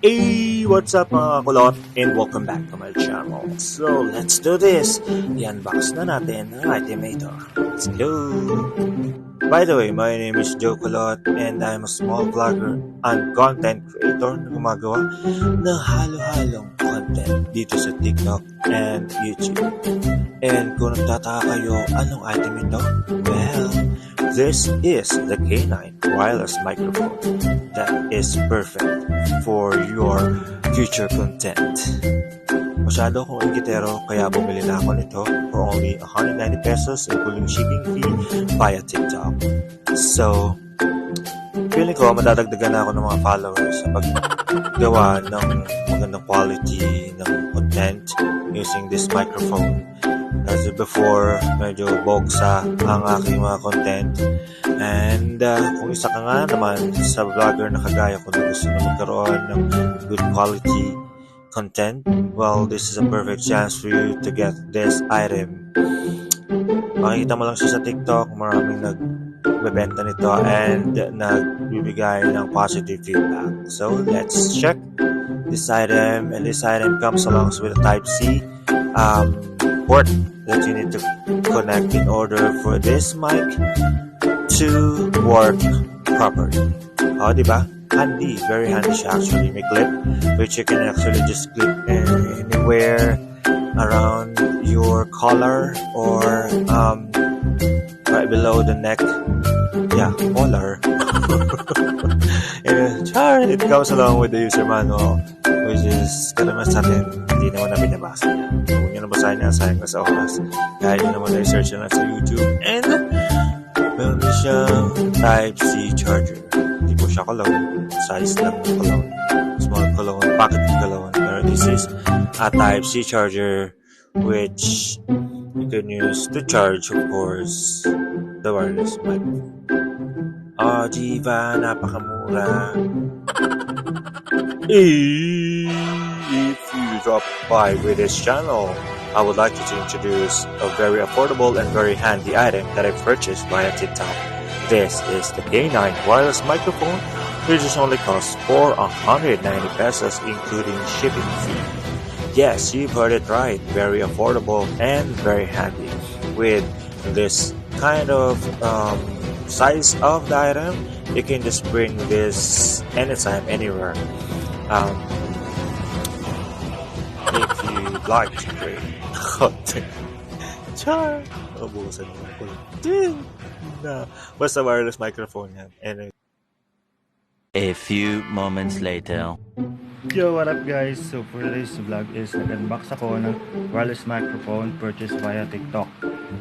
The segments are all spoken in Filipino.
Hey, what's up mga kulot? And welcome back to my channel. So, let's do this. I-unbox na natin ang item na ito. Let's go! By the way, my name is Joe Kulot and I'm a small vlogger and content creator na gumagawa ng halo-halong content dito sa TikTok and YouTube. And kung nagtataka kayo, anong item ito? Well, this is the K9 wireless microphone that is perfect for your future content. Masyado akong ingitero kaya bumili na ako nito for only 190 pesos including shipping fee via TikTok. So, feeling ko madadagdagan na ako ng mga followers sa paggawa ng magandang quality ng content using this microphone. Kasi before, medyo bogsa ang aking mga content. And kung isa ka nga naman sa vlogger na kagaya ko na gusto na magkaroon ng good quality content, well, this is a perfect chance for you to get this item. Makikita mo lang siya sa TikTok, maraming nagbebenta nito and nagbibigay ng positive feedback. So, let's check this item. And this item comes along with a Type-C port that you need to connect in order for this mic to work properly. Diba? Handy, very handy siya actually. May clip which you can actually just clip anywhere around your collar or right below the neck. Yeah, collar. And it comes along with the user manual, which is karamihan sa atin, hindi naman na binabasa niya. Kung nyo nabasahin niya, sayang na sa oras. Kaya nyo naman na-search na sa YouTube. And meron din siyang Type-C charger. Hindi po siya cologne. Size lang ng cologne. Small cologne, pocket cologne. Pero this is a Type-C charger which you can use to charge, of course, the wireless microphone. Diva, napakamura. If you drop by with this channel, I would like to introduce a very affordable and very handy item that I purchased via TikTok. This is the K9 wireless microphone, which is only costs for 190 pesos including shipping fee. Yes, you've heard it right, very affordable and very handy. With this kind of size of the item, you can just bring this anytime, anywhere. If you'd like to create content. Char! Ubusan mo ko. Basta wireless microphone yan. Anyway. A few moments later. Yo, what up guys? So for today's vlog is nag-unbox ako ng wireless microphone purchased via TikTok.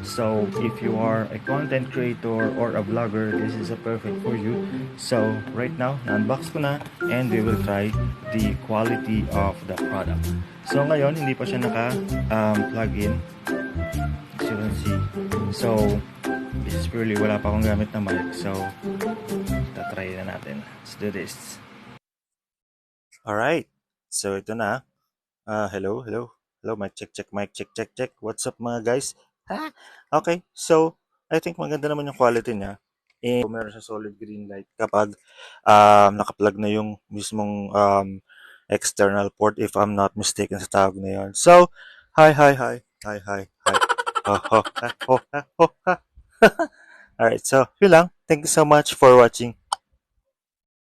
So if you are a content creator or a vlogger, this is a perfect for you. So right now, na-unbox ko na and we will try the quality of the product. So ngayon, hindi pa siya naka-plug in, as you can see. So this is purely wala pa akong gamit na mic. So tatry na natin. Let's do this. Alright. So ito na. Hello. Mic check. What's up mga guys? Okay. So, I think maganda naman yung quality niya. Meron siya solid green light kapag naka-plug na yung mismong external port, if I'm not mistaken sa tawag na yun. So, hi. Alright, so yun lang. Thank you so much for watching.